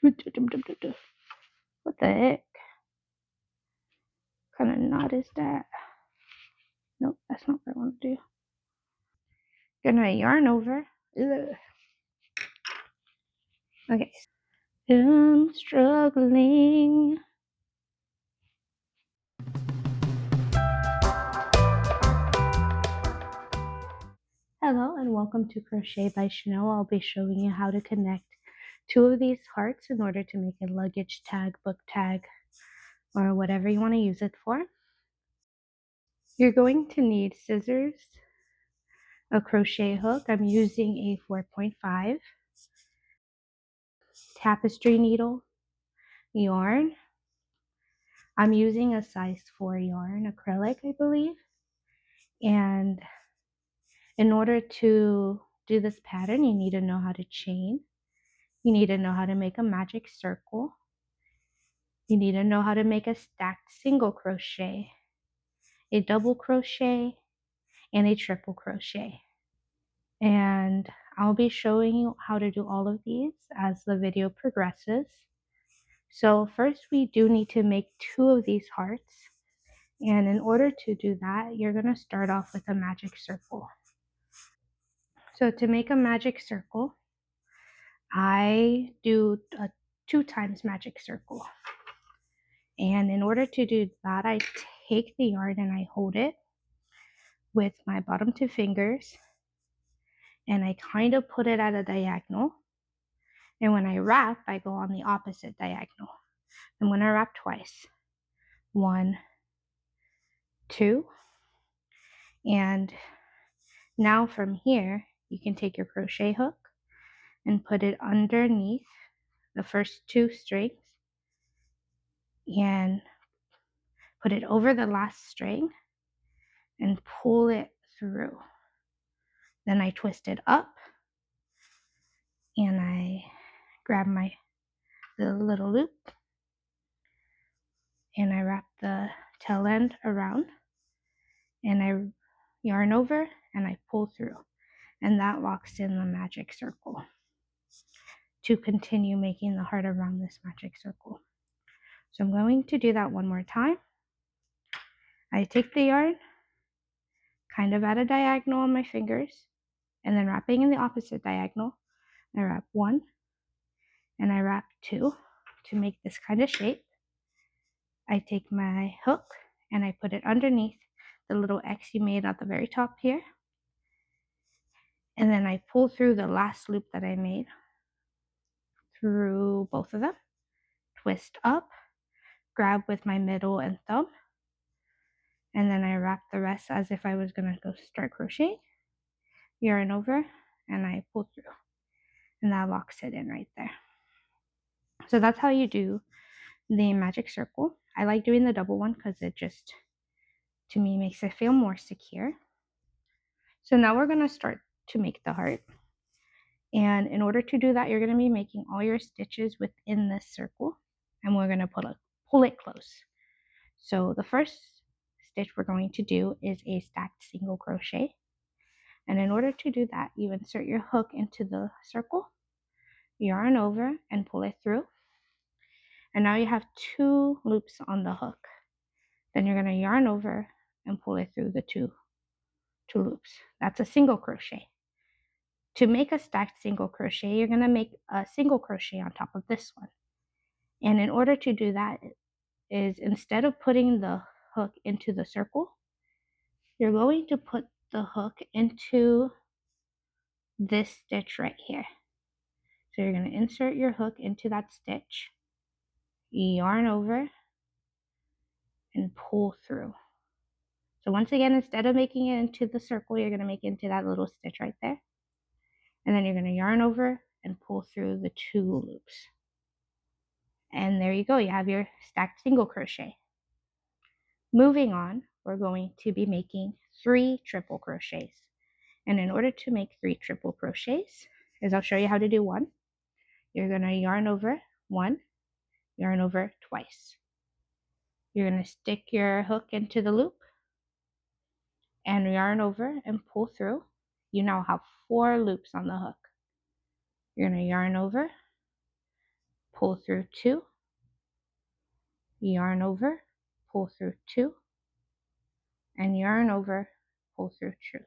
What the heck? What kind of knot is that? Nope, that's not what I want to do. Gonna yarn over. Ugh. Okay. I'm struggling. Hello and welcome to Crochet by Chanel. I'll be showing you how to connect two of these hearts in order to make a luggage tag, book tag, or whatever you want to use it for. You're going to need scissors, a crochet hook. I'm using a 4.5, tapestry needle, yarn. I'm using a size 4 yarn, acrylic, I believe. And in order to do this pattern, you need to know how to chain. You need to know how to make a magic circle. You need to know how to make a stacked single crochet, a double crochet, and a triple crochet. And I'll be showing you how to do all of these as the video progresses. So first we do need to make two of these hearts. And in order to do that, you're going to start off with a magic circle. So to make a magic circle, I do a 2 times magic circle. And in order to do that, I take the yarn and I hold it with my bottom 2 fingers and I kind of put it at a diagonal. And when I wrap, I go on the opposite diagonal. I'm going to wrap twice. 1, 2. And now from here, you can take your crochet hook and put it underneath the first 2 strings and put it over the last string and pull it through. Then I twist it up and I grab the little loop and I wrap the tail end around and I yarn over and I pull through, and that locks in the magic circle to continue making the heart around this magic circle. So I'm going to do that one more time. I take the yarn kind of at a diagonal on my fingers and then wrapping in the opposite diagonal. I wrap 1 and I wrap 2 to make this kind of shape. I take my hook and I put it underneath the little X you made at the very top here. And then I pull through the last loop that I made through both of them, twist up, grab with my middle and thumb, and then I wrap the rest as if I was going to go start crocheting, yarn over, and I pull through. And that locks it in right there. So that's how you do the magic circle. I like doing the double one because it just, to me, makes it feel more secure. So now we're going to start to make the heart. And in order to do that, you're going to be making all your stitches within this circle. And we're going to pull it close. So the first stitch we're going to do is a stacked single crochet. And in order to do that, you insert your hook into the circle, yarn over, and pull it through. And now you have 2 loops on the hook. Then you're going to yarn over and pull it through the two loops. That's a single crochet. To make a stacked single crochet, you're going to make a single crochet on top of this one. And in order to do that is, instead of putting the hook into the circle, you're going to put the hook into this stitch right here. So you're going to insert your hook into that stitch, yarn over, and pull through. So once again, instead of making it into the circle, you're going to make it into that little stitch right there. And then you're going to yarn over and pull through the 2 loops. And there you go, you have your stacked single crochet. Moving on, we're going to be making 3 triple crochets. And in order to make 3 triple crochets, I'll show you how to do one. You're going to yarn over 1, yarn over twice. You're going to stick your hook into the loop and yarn over and pull through. You now have 4 loops on the hook. You're going to yarn over, pull through 2, yarn over, pull through 2, and yarn over, pull through 2.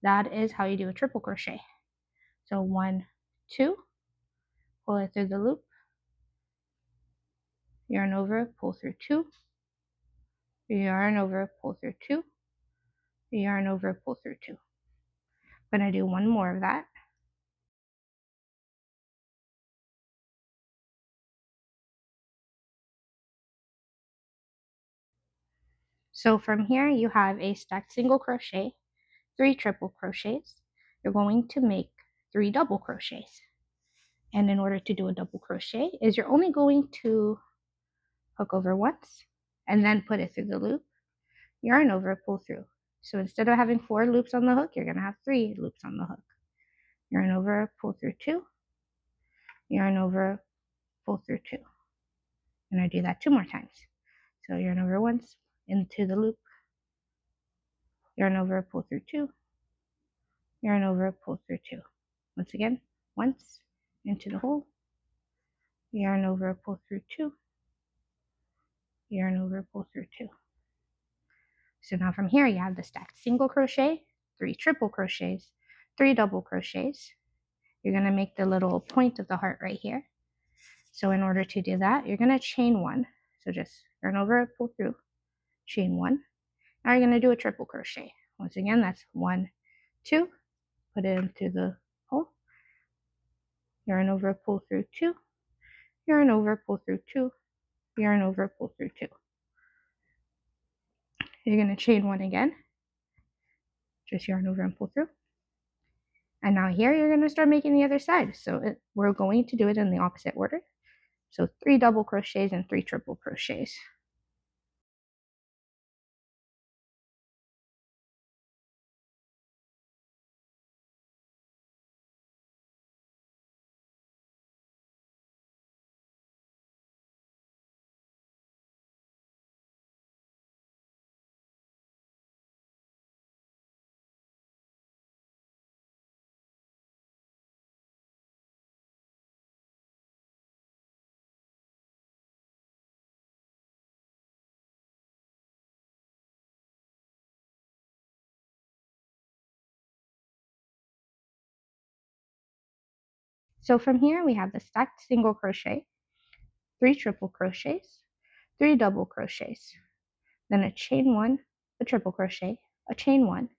That is how you do a triple crochet. So 1, 2, pull it through the loop, yarn over, pull through 2, yarn over, pull through 2, yarn over, pull through 2. I'm going to do one more of that. So from here you have a stacked single crochet, 3 triple crochets. You're going to make 3 double crochets. And in order to do a double crochet is you're only going to hook over once and then put it through the loop, yarn over, pull through. So instead of having 4 loops on the hook, you're going to have 3 loops on the hook. Yarn over, pull through 2, yarn over, pull through 2. And I do that 2 more times. So yarn over once, into the loop, yarn over, pull through 2, yarn over, pull through 2. Once again, once, into the hole, yarn over, pull through 2, yarn over, pull through 2. So now from here you have the stacked single crochet, 3 triple crochets, 3 double crochets. You're going to make the little point of the heart right here. So in order to do that, you're going to chain 1. So just yarn over, pull through, chain 1. Now you're going to do a triple crochet. Once again, that's 1, 2, put it into the hole, yarn over, pull through 2, yarn over, pull through 2, yarn over, pull through 2. You're going to chain 1 again, just yarn over and pull through. And now here you're going to start making the other side. So we're going to do it in the opposite order. So 3 double crochets and 3 triple crochets. So from here we have the stacked single crochet, 3 triple crochets, 3 double crochets, then a chain 1, a triple crochet, a chain 1,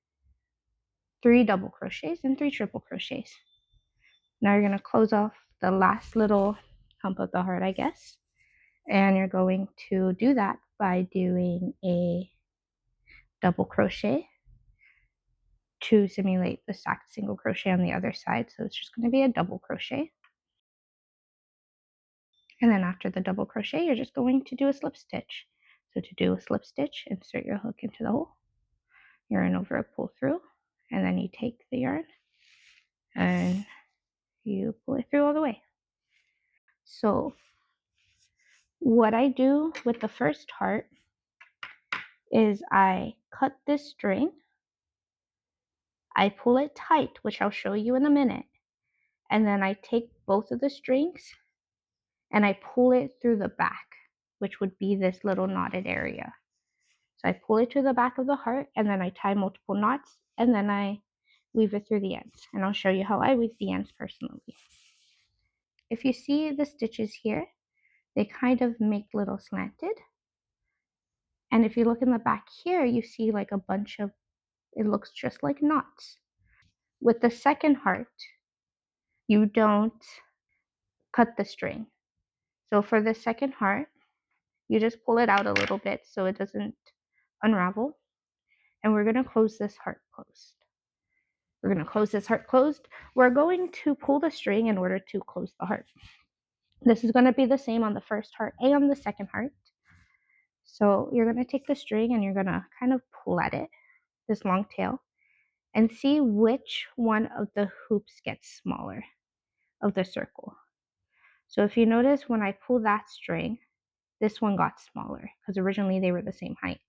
3 double crochets, and 3 triple crochets. Now you're going to close off the last little hump of the heart, I guess. And you're going to do that by doing a double crochet to simulate the stacked single crochet on the other side. So it's just going to be a double crochet. And then after the double crochet, you're just going to do a slip stitch. So to do a slip stitch, insert your hook into the hole, yarn over, pull through, and then you take the yarn and you pull it through all the way. So what I do with the first heart is I cut this string, I pull it tight, which I'll show you in a minute, and then I take both of the strings and I pull it through the back, which would be this little knotted area. So I pull it to the back of the heart and then I tie multiple knots and then I weave it through the ends. And I'll show you how I weave the ends personally. If you see the stitches here, they kind of make little slanted. And if you look in the back here, you see like a bunch of, it looks just like knots. With the second heart, you don't cut the string. So for the second heart, you just pull it out a little bit so it doesn't unravel. And we're going to close this heart closed. We're going to close this heart closed. We're going to pull the string in order to close the heart. This is going to be the same on the first heart and the second heart. So you're going to take the string and you're going to kind of pull at it, this long tail, and see which one of the hoops gets smaller of the circle. So if you notice when I pull that string, this one got smaller because originally they were the same height.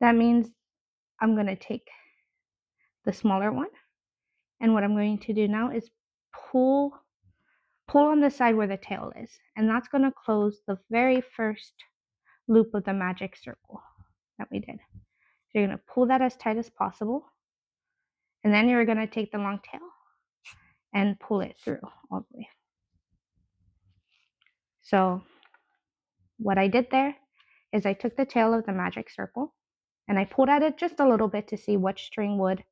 That means I'm going to take the smaller one, and what I'm going to do now is pull pull on the side where the tail is, and that's going to close the very first loop of the magic circle that we did. So you're going to pull that as tight as possible, and then you're going to take the long tail and pull it through all the way. So what I did there is I took the tail of the magic circle and I pulled at it just a little bit to see which string would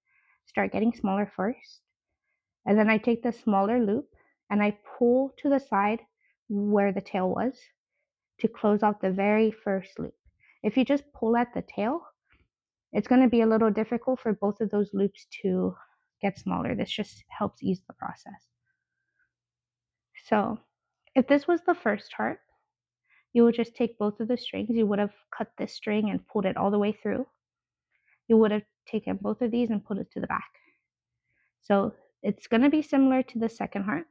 start getting smaller first. And then I take the smaller loop and I pull to the side where the tail was to close off the very first loop. If you just pull at the tail, it's going to be a little difficult for both of those loops to get smaller. This just helps ease the process. So if this was the first heart, you would just take both of the strings. You would have cut this string and pulled it all the way through. You would have taken both of these and pulled it to the back. So it's going to be similar to the second heart.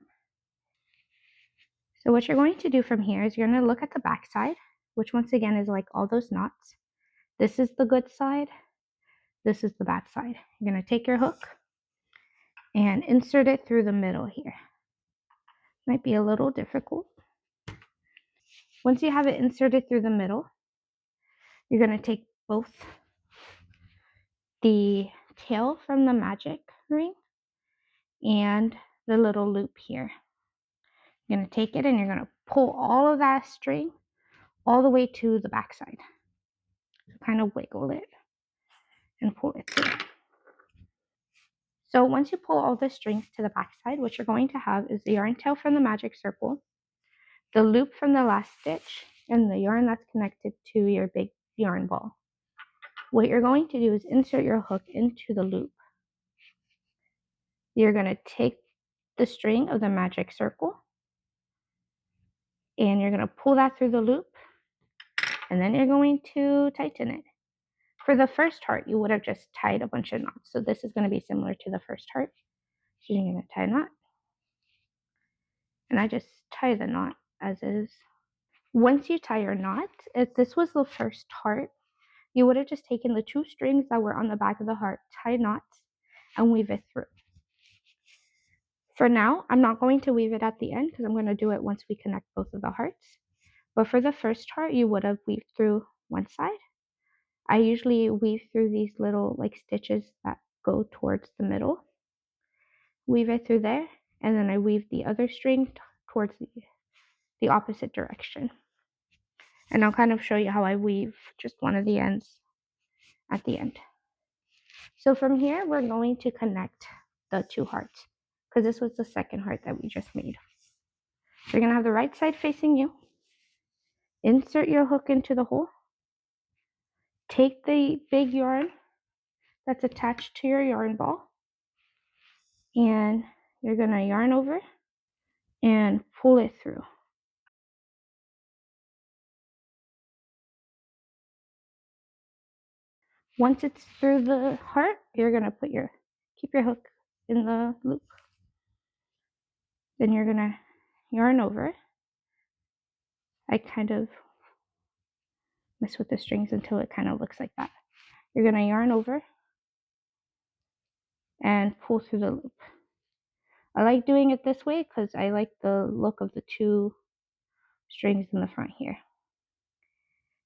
So what you're going to do from here is you're going to look at the back side, which once again is like all those knots. This is the good side. This is the bad side. You're going to take your hook and insert it through the middle here. Might be a little difficult. Once you have it inserted through the middle, you're going to take both the tail from the magic ring and the little loop here. You're going to take it and you're going to pull all of that string all the way to the back side. So kind of wiggle it and pull it through. So once you pull all the strings to the back side, what you're going to have is the yarn tail from the magic circle, the loop from the last stitch, and the yarn that's connected to your big yarn ball. What you're going to do is insert your hook into the loop. You're going to take the string of the magic circle and you're going to pull that through the loop, and then you're going to tighten it. For the first heart, you would have just tied a bunch of knots. So this is going to be similar to the first heart. So you're going to tie a knot. And I just tie the knot as is. Once you tie your knot, if this was the first heart, you would have just taken the 2 strings that were on the back of the heart, tie knots, and weave it through. For now, I'm not going to weave it at the end because I'm going to do it once we connect both of the hearts. But for the first heart, you would have weaved through one side. I usually weave through these little like stitches that go towards the middle. Weave it through there, and then I weave the other string towards the opposite direction. And I'll kind of show you how I weave just one of the ends at the end. So from here, we're going to connect the 2 hearts because this was the second heart that we just made. You're going to have the right side facing you. Insert your hook into the hole. Take the big yarn that's attached to your yarn ball, and you're going to yarn over and pull it through. Once it's through the heart, you're going to keep your hook in the loop. Then you're going to yarn over. I kind of mess with the strings until it kind of looks like that. You're going to yarn over and pull through the loop. I like doing it this way because I like the look of the 2 strings in the front here.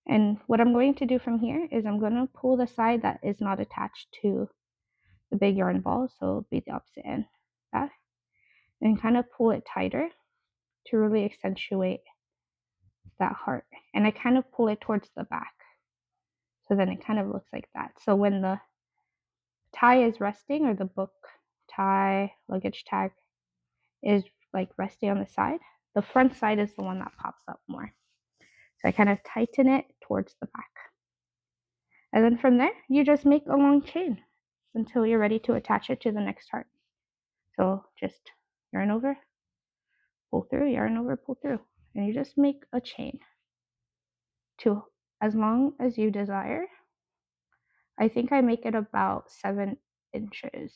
And what I'm going to do from here is I'm going to pull the side that is not attached to the big yarn ball, so it'll be the opposite end, that, and kind of pull it tighter to really accentuate that heart. And I kind of pull it towards the back, so then it kind of looks like that. So when the tie is resting, or the book tie, luggage tag is like resting on the side, the front side is the one that pops up more. So I kind of tighten it towards the back. And then from there, you just make a long chain until you're ready to attach it to the next heart. So just yarn over, pull through, yarn over, pull through, and you just make a chain to as long as you desire. I think I make it about 7 inches.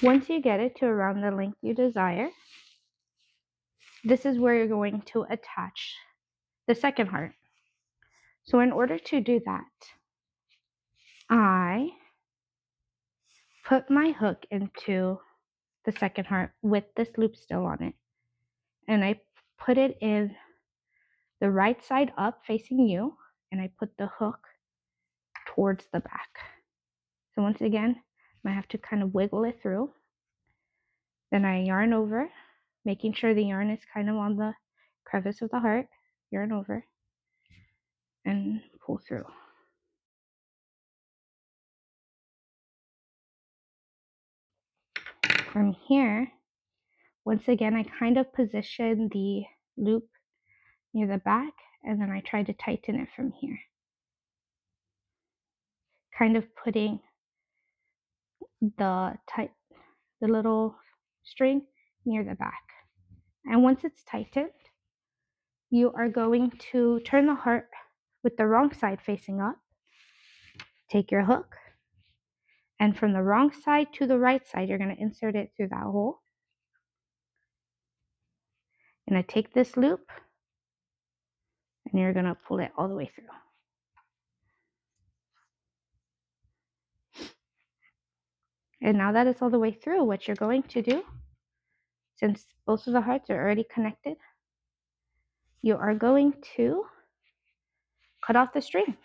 Once you get it to around the length you desire, this is where you're going to attach the second heart. So in order to do that, I put my hook into the second heart with this loop still on it, and I put it in the right side up facing you, and I put the hook towards the back. So once again, I have to kind of wiggle it through. Then I yarn over, making sure the yarn is kind of on the crevice of the heart, yarn over, and pull through. From here, once again, I kind of position the loop near the back, and then I try to tighten it from here, kind of putting the little string near the back. And once it's tightened, you are going to turn the heart with the wrong side facing up, take your hook, and from the wrong side to the right side, you're going to insert it through that hole. And I take this loop, and you're going to pull it all the way through. And now that it's all the way through, what you're going to do, since both of the hearts are already connected, you are going to cut off the string.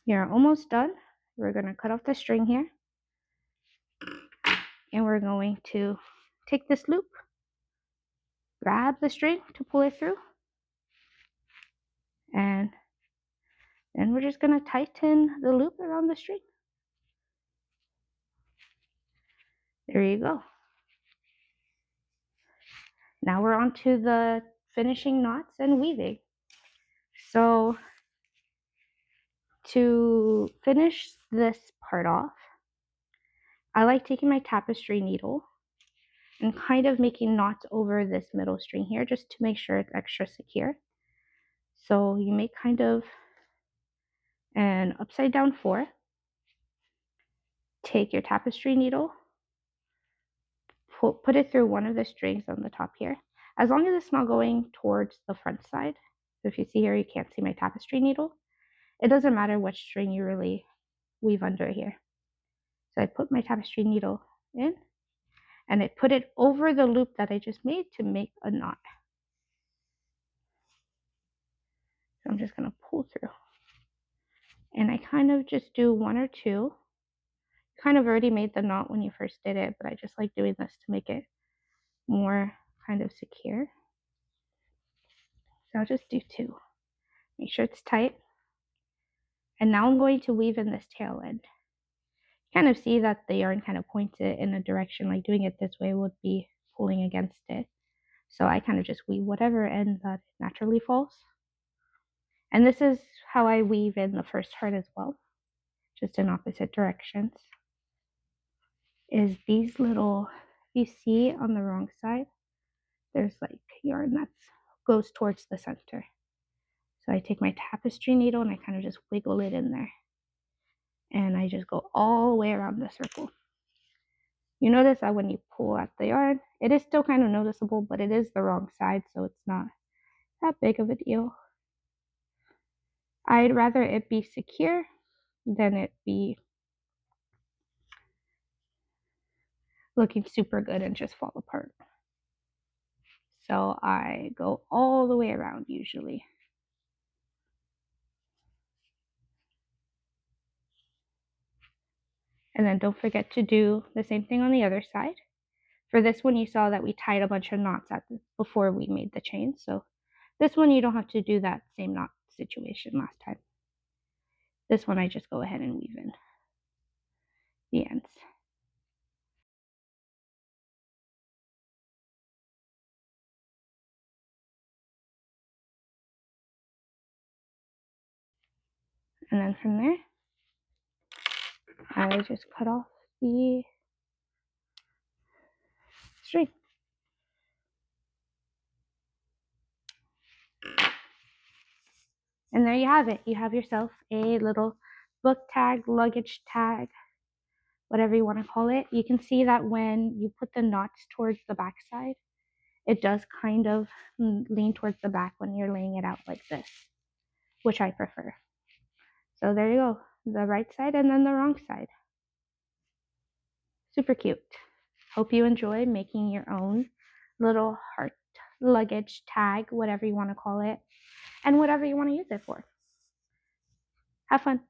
You're almost done. We're going to cut off the string here, and we're going to take this loop, grab the string to pull it through, and then we're just going to tighten the loop around the string. There you go. Now we're on to the finishing knots and weaving. So to finish this part off, I like taking my tapestry needle and kind of making knots over this middle string here just to make sure it's extra secure. So you make kind of an upside down 4. Take your tapestry needle, put it through one of the strings on the top here, as long as it's not going towards the front side. So if you see here, you can't see my tapestry needle. It doesn't matter which string you really weave under here. So I put my tapestry needle in, and I put it over the loop that I just made to make a knot. So I'm just going to pull through. And I kind of just do 1 or 2. You kind of already made the knot when you first did it, but I just like doing this to make it more kind of secure. So I'll just do 2. Make sure it's tight. And now I'm going to weave in this tail end. You kind of see that the yarn kind of points it in a direction, like doing it this way would be pulling against it. So I kind of just weave whatever end that naturally falls. And this is how I weave in the first heart as well, just in opposite directions. Is these little, you see on the wrong side, there's like yarn that goes towards the center. So I take my tapestry needle and I kind of just wiggle it in there. And I just go all the way around the circle. You notice that when you pull at the yarn, it is still kind of noticeable, but it is the wrong side, so it's not that big of a deal. I'd rather it be secure than it be looking super good and just fall apart. So I go all the way around usually. And then don't forget to do the same thing on the other side. For this one, you saw that we tied a bunch of knots before we made the chain. So this one, you don't have to do that same knot situation last time. This one, I just go ahead and weave in the ends. And then from there, I just cut off the string. And there you have it. You have yourself a little book tag, luggage tag whatever you want to call it. You can see that when you put the knots towards the back side, it does kind of lean towards the back when you're laying it out like this, which I prefer. So there you go, the right side and then the wrong side. Super cute. Hope you enjoy making your own little heart luggage tag, whatever you want to call it, and whatever you want to use it for. Have fun.